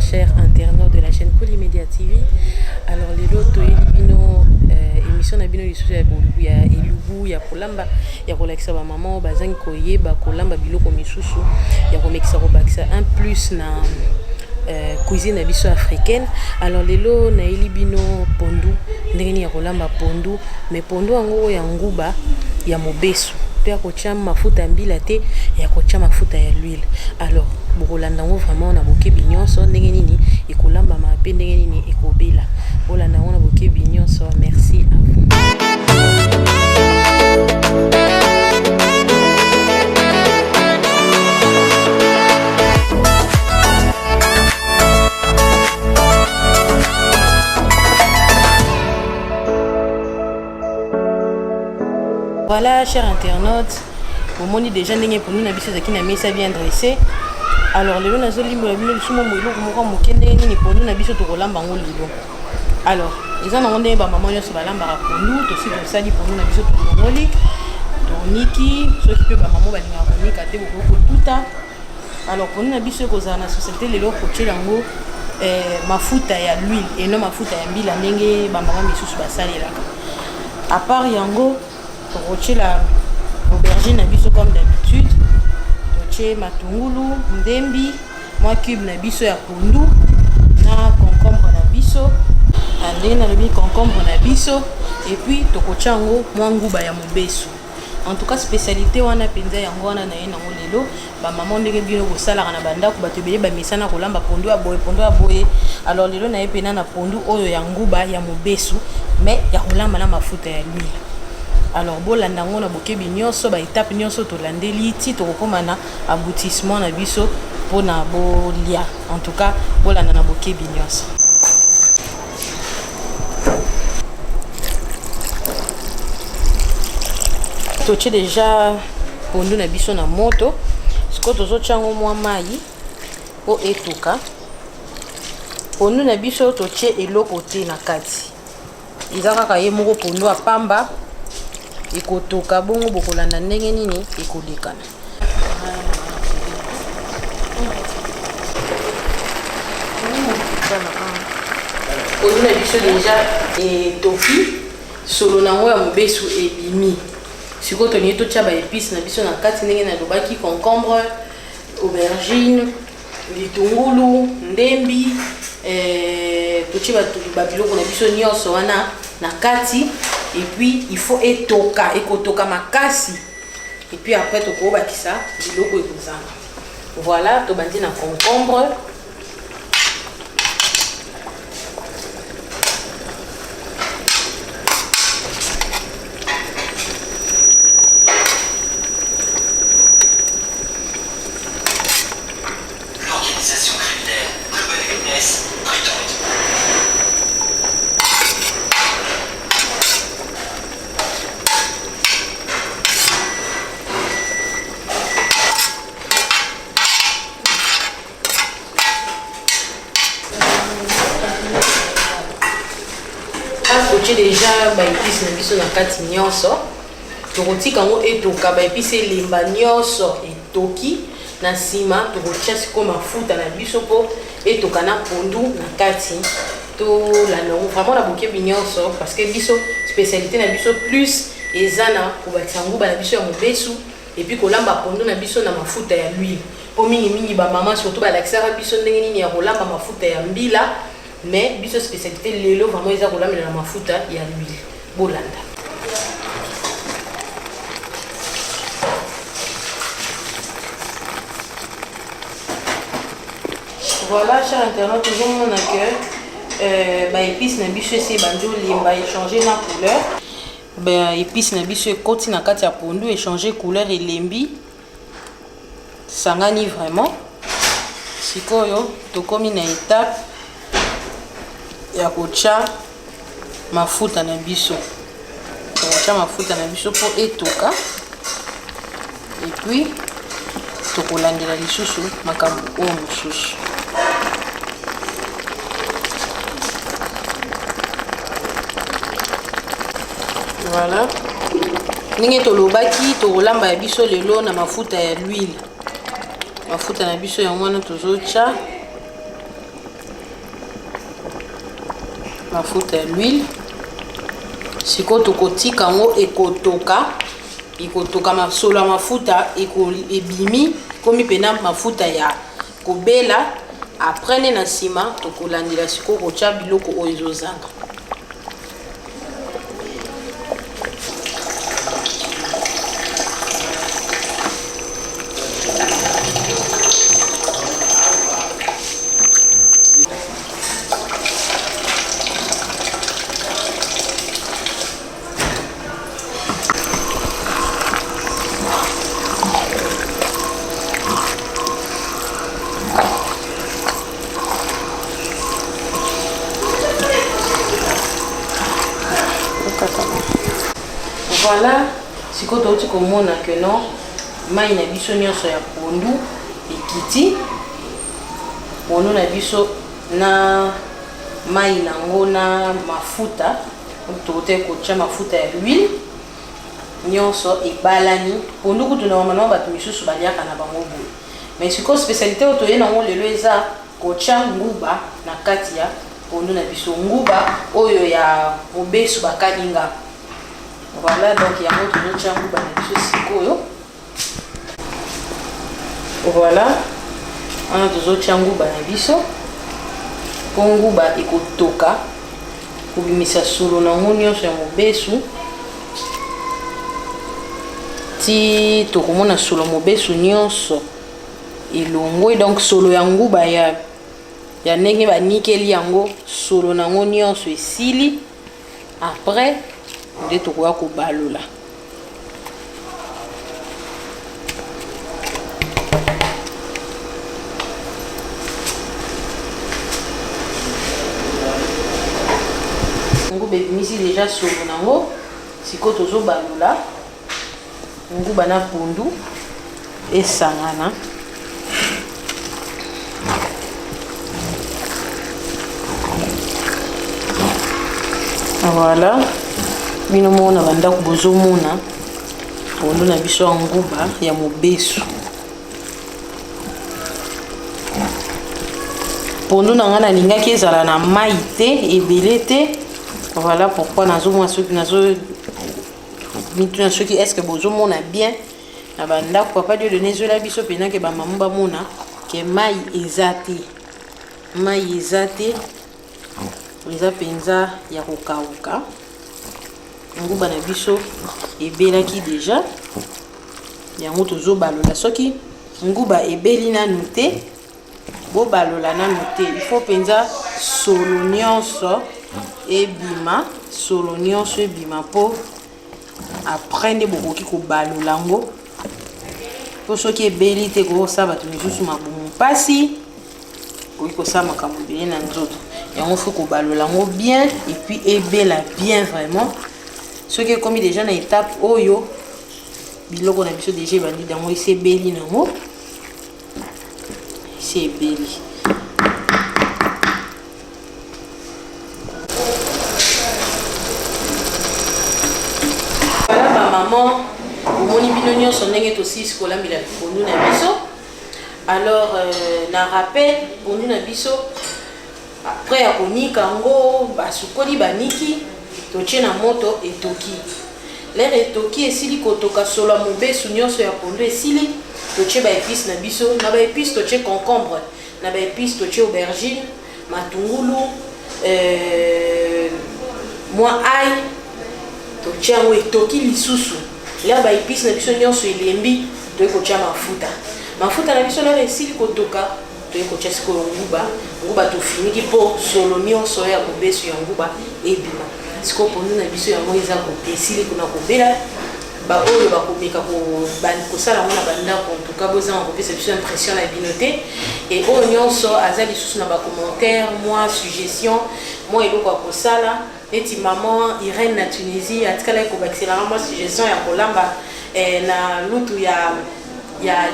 chers internautes de la chaîne Koli Media TV. Alors les loto bino émission na bino lisusu ya bolubu ya elubu ya kolamba ya kolakisa ba maman bazangi koyeba kolamba biloko misusu ya komekisa kobakisa un plus na cuisine na biso africaine. Alors lelo na elibino pondu ndenge ya kolamba pondu mais pondu yango ya nguba ya mobesu pe akotia mafuta mbila te ya kotia mafuta ya l'huile. Alors bokolanda ngo vraiment na bokebi nyonso ndenge nini ekolamba mape ndenge nini ekobela bolanda ngo na bokebi nyonso. Merci à vous. Voilà, chers internautes, au moment déjà n'ayez pour nous la bise qui n'a mis ça bien dressé. Alors les gens ont libre le sumo moilo comme moi kende ni pour nous la bise to kolamba ngo libo. Alors les gens ont ba maman yo so balamba pour nous to si to sali pour nous la bise to ngoli to niki so qui peut ba maman ba linga ngoni kate beaucoup tout. Alors pour nous la bise ko za na société les lo koche yango mafuta ya l'huile et non mafuta ya mbila ndenge ba maman misusu ba salelaka. À part yango rocher la aubergine na biso comme d'habitude, rocher matungulu, ndembi, moi cube na biso ya pondu, na concombre na biso, ande na lebi concombre na biso, et puis tokochango moi nguba ya mobesu. En tout cas spécialité wana penza yango wana na yena ngolelo, ba maman ndenge bino ko sala na banda ko batebele ba misana ko lamba pondu ya boye. Alors lelo na yepena na pondu oyo ya nguba ya mobesu, mais ya kolamba na mafuta ya l'huile. Alors bolanda ngo na bokebi nyonso ba étape nyonso to landeli ti to kokoma na aboutissement na biso pona bolia. En tout cas bolanda na bokebi nyonso. Toche déjà pondu na biso na moto siko tozo chango mwa mai o etuka. Pondu na biso toche eloko te na kati. Izaka ka ye moko pondu apamba ikotoka bongo bokolanda ndenge nini ekolekana. On a biso déjà etoki solo nango ya mobesu ebimi. Siko toni to tcha ba épices na biso na kati ndenge na lobaki concombre, aubergine, litungulu, ndembi, toche ba biloko na biso nyonso wana na kati. Et puis il faut etoka ekotoka makasi et puis après to ko bakisa biloko ekozanga. Voilà, to bandi na concombre, l'organisation criminelle Global Witness prétend. Déjà ba épices na biso na kati nyonso tokotika ngo etoka ba épices elemba nyonso etoki na sima tokotia siko mafuta na biso po etoka na pondu na kati to la no vraiment na bokebi nyonso parce que biso spécialité na biso plus ezana kobakisa nguba na biso ya mobesu et puis kolamba pondu na biso na mafuta ya l'huile po mingi ba maman surtout ba lakisaka biso ndenge nini ya kolamba mafuta ya mbila. Mais biso spécialité lelo vraiment ils ont kolamba na mafuta ya l'huile bolanda. Voilà, chers internautes, toujours mon accueil. Ba épices na biso c'est banjo limba échanger na couleur. Ba épices na biso koti na kati ya pondu échanger couleur et lembi. Sangani vraiment. Sikoyo tokomi na étape ya kocha mafuta na biso. Kocha mafuta na biso po etoka. Et puis tokolandela lisusu makambo o mususu. Voilà. Ninge tolobaki tokolamba ya biso lelo na mafuta ya l'huile. Mafuta na biso ya mwana tozocha mafuta ya l'huile. Siko tokotika ngo ekotoka masolo ya mafuta ebimi komi pena mafuta ya kobela. Après ne na sima tokolandela siko kotia biloko oyo ezozanga. Voilà, siko toti komona que non mai na biso nyonso ya pondu ekiti. Pondu na biso na mai nango na mafuta, tokote kotia mafuta ya l'huile nyonso ebalani. Pondu kutu na mama bato misusu baliaka na bango boye. Mais siko spécialité oyo toye nango lelo eza kotia nguba na kati ya pondu na biso, nguba oyo ya mobesu bakalinga. Voilà, donc il y a un autre nguba na biso sikoyo. Voilà, on a deux autres nguba na biso. Po nguba ekotoka kobimisa solo nango nyonso ya mobesu. Ti tokomona solo mobesu nyonso elongwe, donc solo ya nguba ya ndenge banikeli yango solo nango nyonso esili. Après nde tokoya kobalola. Nguba ebimisi déjà solo nango, siko tozobalola nguba na pondu esangana. Voilà, bino mona banda kubozo mona pondu na biso ya nguba ya mobesu. Pondu na nga nalingaki ezala na mai te, ebele te. Voilà pourquoi nazomona soki mituna soki est-ce que bozo mona bien na banda ko papa Dieu donner la biso pena ke ba mamu ba mona ke mai ezate. Mai ezate. Eza penza ya kokauka. Nguba na biso ebelaki déjà. Yango tozobalola soki nguba ebeli nanu te, bo balola nanu te. Il faut penza solo nyonso ebima, solo nyonso ebima po après nde bokoki kobalola ngo. Po soki ebeli te kosala bato misusu mabumu mpasi, koki kosala makambo ebele na nzoto. Yango faut kobalola ngo bien et puis ebela bien vraiment. Ce qui est commis déjà na étape oyo biloko na biso déjà bandi dango ise beli nango. C'est beli. Voilà ma maman, omoni bino nyonso ndenge tosi kolambela pondu na biso. Alors na rappel pondu na biso après ya konika ngo basukoli baniki totie na moto etoki. L'air etoki esili kotoka solo mobesu nyonso ya pondu esili totie ba épices na biso, na ba épices totie concombre, na ba épices totie aubergine, matungulu, moi ail, totie ngo etoki lisusu. L'air ba épices na biso nyonso elembi toye kotia mafuta. Mafuta na biso l'air esili kotoka toye kotia sikoyo nguba tofiniki po solo nyonso ya mobesu ya nguba ebima. Siko pondu na biso yango eza kopesili kuna kobela ba oyo bakomeka kosala ngo na bandako. En tout cas boza kopesa biso impression na bino te. Et oyo nyonso aza lisusu na bacommentaire, moi suggestion, moi eloko ya kosala neti maman Irène na Tunisie atikala ekobakisela moi suggestion ya kolamba na lutu ya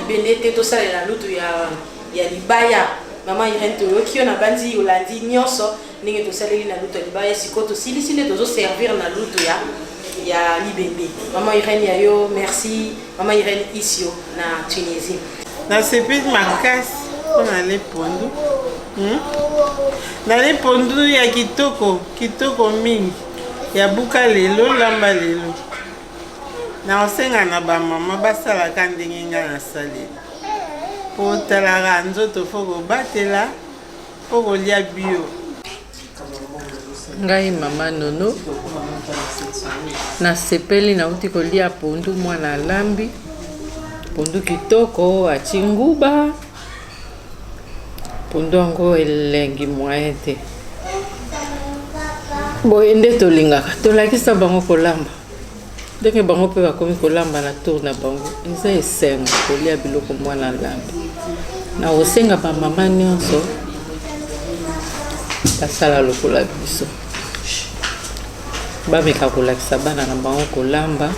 libende te tosalela lutu ya libaya. Maman Irène toyoki yo na bandi yolandi nyonso ndenge tosaleli na lutu ya libaya siko tosilisi nde tozo servir na lutu ya libende. Maman Irène ya yo merci. Maman Irène isio na Tunisie. Na sepit makasi on a les pondu. nali pondu ya kitoko kitoko mingi ya buka lelo lamba lelo na osenga na bamama basalaka ndenge nga nasalela po otalaka nzoto fo kobatela po kolia bio. Ngai mama Nono nasepeli nauti kolia pondu mwana lambi pondu kitoko ati nguba pondu yango elengi moyen te boye nde tolingaka tolakisa bango kolamba ndenge bango mpe bakomi kolamba na tour na bango eza esengo kolia biloko mwana lambi na kosenga bamama nyonso basala lokola biso bameka kolakisa bana na bango kolamba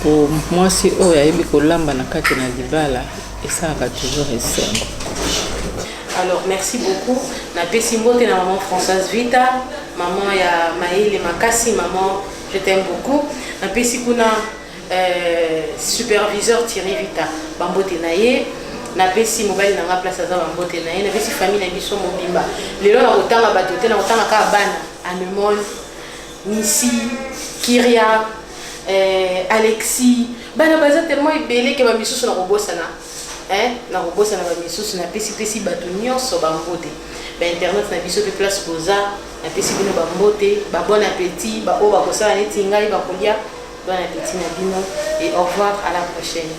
po mwasi oyo ayebi kolamba na kati na libala esalaka toujours esengo. Alors merci beaucoup. Na pesi mbote na maman Françoise Vita, maman ya Maïle Makasi, maman je t'aime beaucoup. Na pesi kuna superviseur Thierry Vita, bambote na ye. Na pesi mobile na nga place aza bambote na ye. Na pesi famille na biso mobimba. Lelo na kotanga bato te na kotanga ka bana Anemone, Nisi, Kiria, Alexis. Bana baza tellement ebele ke ba misusu na kobosana. Na kobosa na bamisusu na pesi bato nyonso bambote ba internet na biso pe place poza na pesi bino bambote ba bon appétit ba o ba kosala neti ngai ba kolia bon appétit na bino et au revoir à la prochaine.